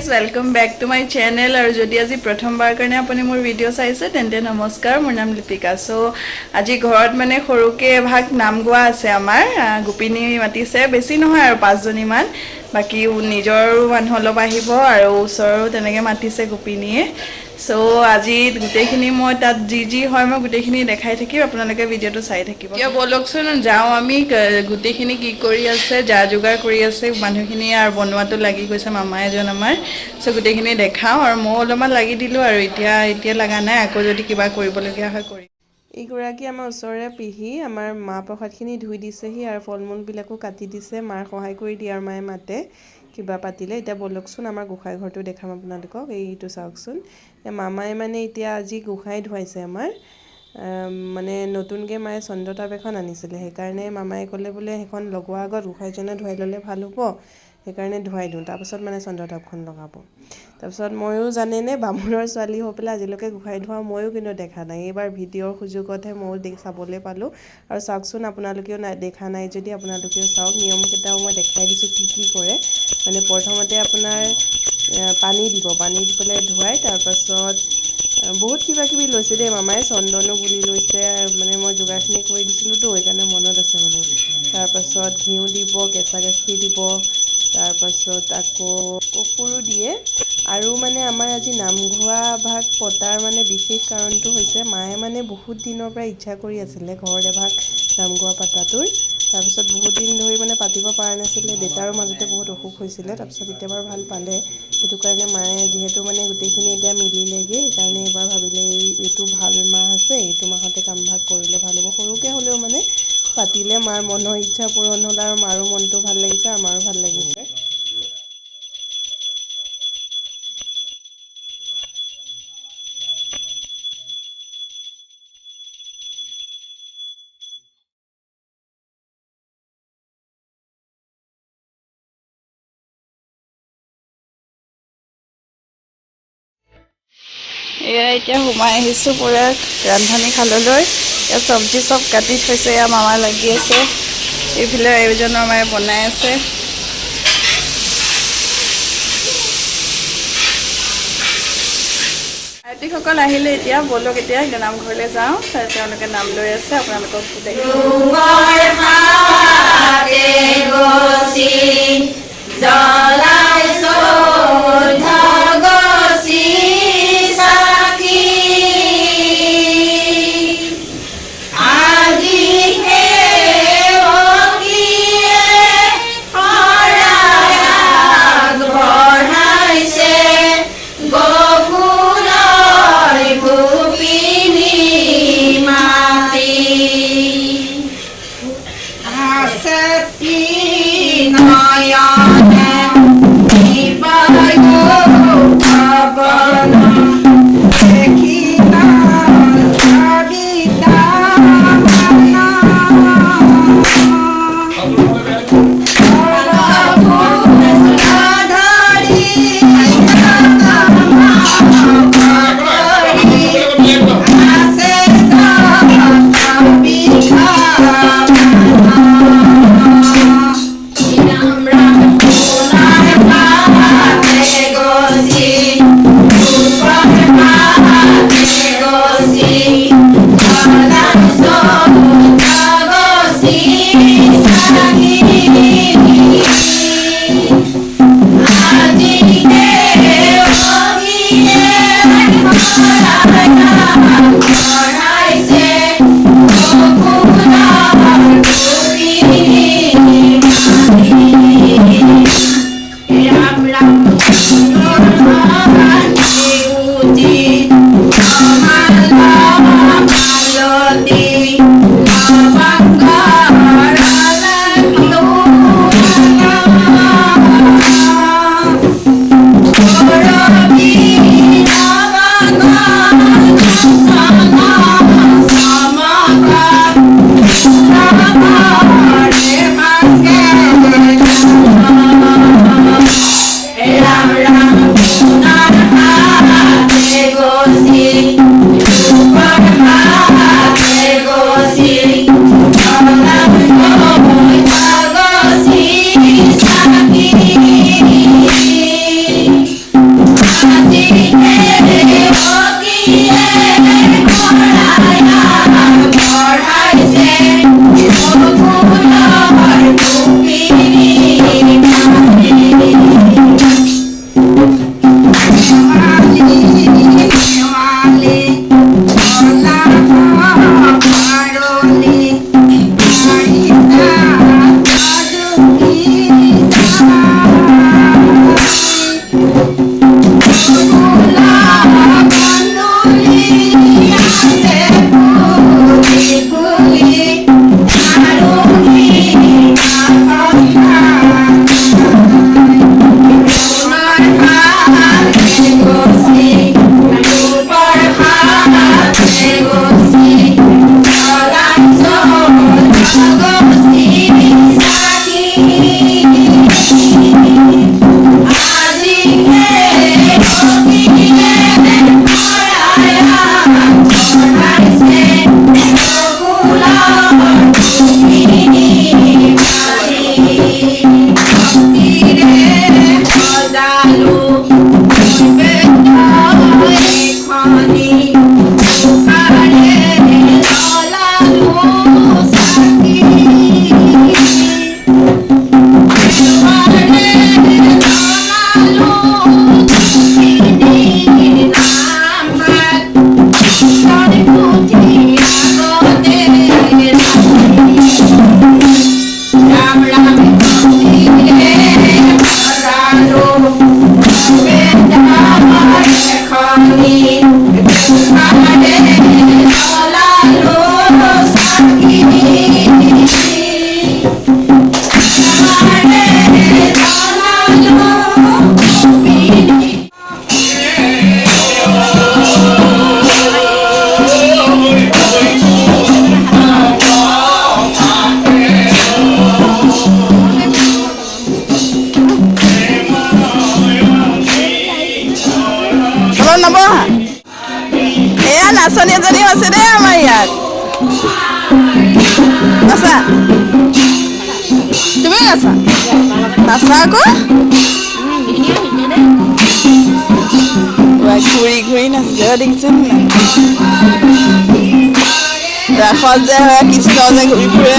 welcome back to my channel और जदि आज प्रथमबार कारण अपनी मोर भिडिओ चाइसे तेंते नमस्कार मोर नाम लिपिका सो आज घरत माने सरुके भाग नाम गोवा आछे आमार गोपिनी मातिसे बेसी নহয় और 5 जनी मान बाकी निजर मानुह अलप आहिब और ओसरो तेनेके मातिसे गोपिनीये सो আজি গুটেখিনি মই তাত জি হয় মই গুটেখিনি দেখাই থাকিম আপোনালোকে ভিডিওটো চাই থাকিব কিয় বলকচোন যাও আমি গুটেখিনি কি কৰি আছে যা যোগাৰ কৰি আছে মানুহখিনি আৰু বনোৱাটো লাগি গৈছে মামা এজন আমাৰ সো গুটেখিনি দেখাও আৰু মই অলপমান লাগি দিলো আৰু এতিয়া লাগা নাই আকৌ যদি কিবা কৰিবলগীয়া হয় কৰি এইগৰাকী আমাৰ ওচৰৰে পিহি আমাৰ মা প্ৰসাদখিনি ধুই দিছেহি আৰু ফলমূলবিলাকো কাটি দিছে মাৰ সহায় কৰি দিয়াৰ মায়ে মাতে কিবা পাতিলে এতিয়া বলকচোন আমাৰ গোসাই ঘৰটো দেখাম আপোনালোকক এইটো চাওকচোন মামাই মানে এতিয়া আজি গোসাই ধুৱাইছে আমাৰ মানে নতুনকৈ মায়ে চন্দ্ৰতাপ এখন আনিছিলে সেইকাৰণে মামাই ক'লে বোলে সেইখন লগোৱাৰ আগত গোসাইজনে ধুৱাই ল'লে ভাল হ'ব সেইকাৰণে ধুৱাই দিওঁ তাৰপিছত মানে চন্দ্ৰতাপখন লগাব তাৰপিছত ময়ো জানেনে বামুণৰ ছোৱালী হৈ পেলাই আজিলৈকে গোসাই ধোৱা ময়ো কিন্তু দেখা নাই এইবাৰ ভিডিঅ'ৰ সুযোগতহে ময়ো চাবলৈ পালোঁ আৰু চাওকচোন আপোনালোকেও দেখা নাই যদি আপোনালোকেও চাওক নিয়মকেইটাও মই দেখাই দিছোঁ কি কৰে মানে প্ৰথমতে আপোনাৰ পানী দিব পানী দি পেলাই ধুৱাই তাৰপাছত বহুত কিবা লৈছে দেই মামাই চন্দনো গুলি লৈছে মানে মই যোগাৰখিনি কৰি দিছিলোঁতো সেইকাৰণে মনত আছে মানে তাৰপাছত ঘিউ দিব কেঁচা গাখীৰ দিব তাৰপাছত আকৌ কৰ্পূৰো দিয়ে আৰু মানে আমাৰ আজি নামঘোৱা ভাগ পতাৰ মানে বিশেষ কাৰণটো হৈছে মায়ে মানে বহুত দিনৰ পৰা ইচ্ছা কৰি আছিলে ঘৰত এভাগ নামঘোৱা পাতাটোৰ তাৰপিছত বহুত দিন ধৰি মানে পাতিব পৰা নাছিলে দেউতাৰো মাজতে বহুত অসুখ হৈছিলে তাৰপিছত এতিয়া বাৰু ভাল পালে সেইটো কাৰণে মায়ে যিহেতু মানে গোটেইখিনি এতিয়া মিলিলেগৈ সেইকাৰণে এবাৰ ভাবিলে এইটো ভাল মাহ আছে এইটো মাহতে কামভাগ কৰিলে ভাল হ'ব সৰুকৈ হ'লেও মানে পাতিলে মাৰ মনৰ ইচ্ছা পূৰণ হ'ল আৰু মাৰো মনটো ভাল লাগিছে আমাৰো ভাল লাগিছে এতিয়া সোমাই আহিছোঁ পুৰা ৰান্ধনি খাললৈ এতিয়া চব্জি চব কাটি থৈছে এয়া মামা লাগি আছে এইফালে এইজনৰ মায়ে বনাই আছে আইটিসকল আহিলে এতিয়া বলক এতিয়া নামঘৰলৈ যাওঁ তেওঁলোকে নাম লৈ আছে আপোনালোকক নাচা তুমি নাচা নাচা আকৌ ঘূৰি ঘূৰি নাচিছে দেখিছে নাই ৰাসত যে হয় কৃষ্ণ যে ঘূৰি ফুৰে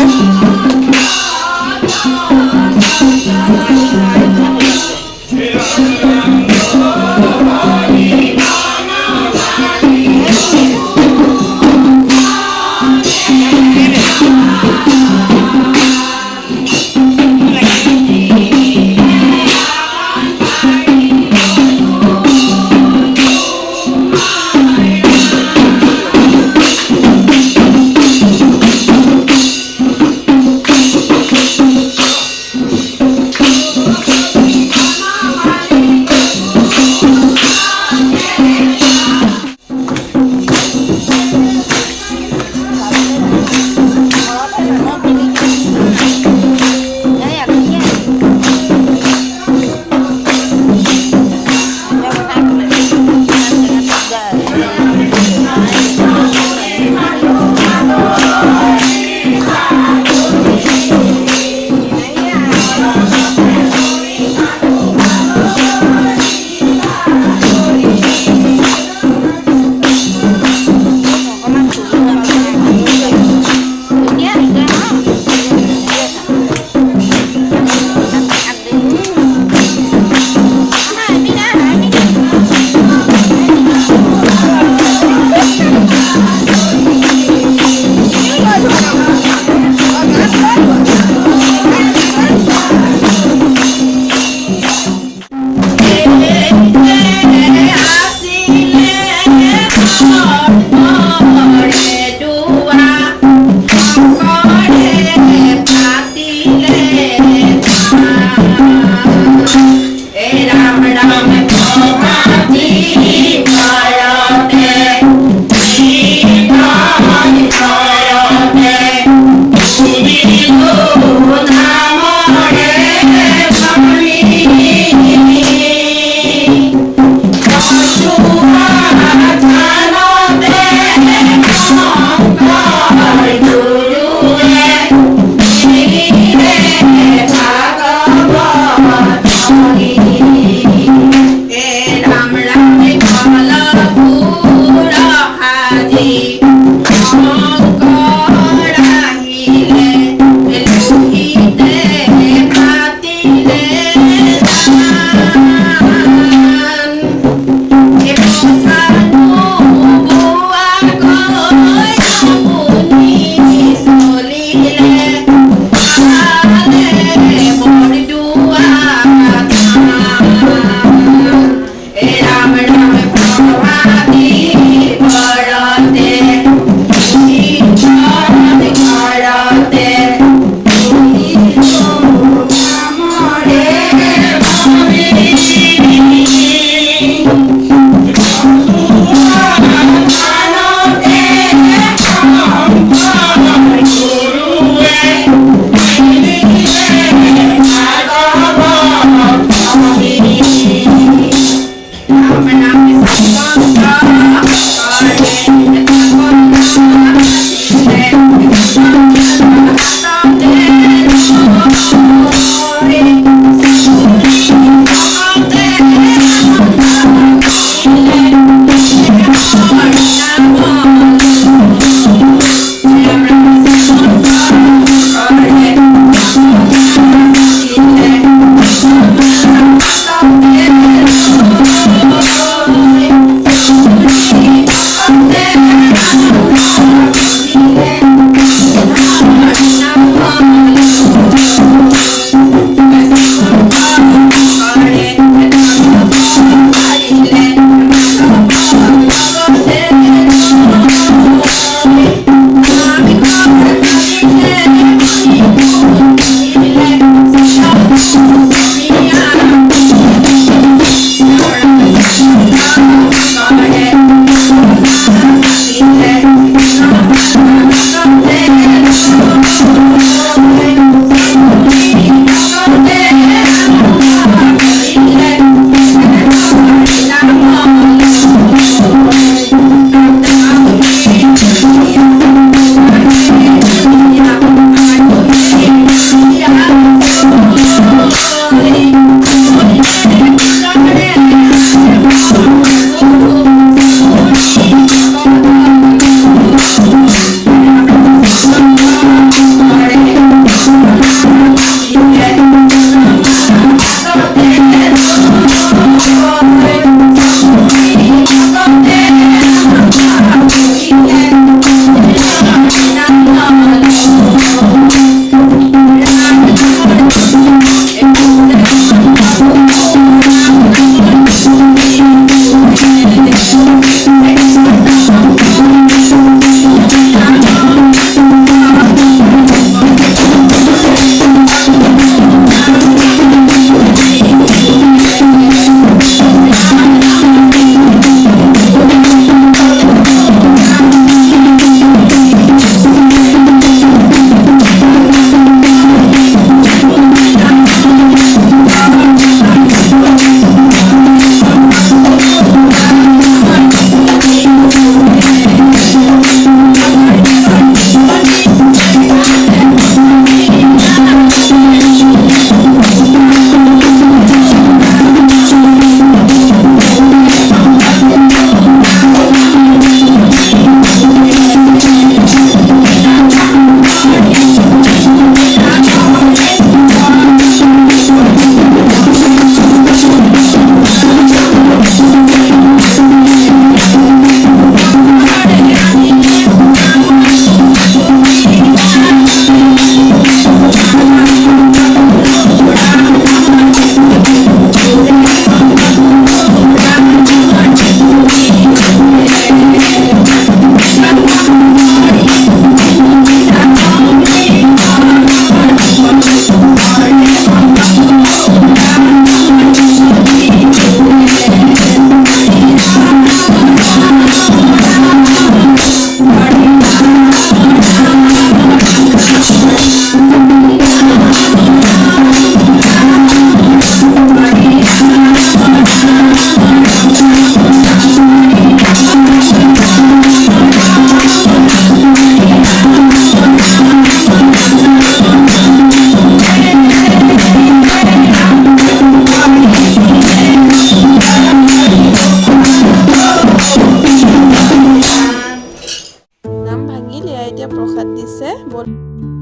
ব'ল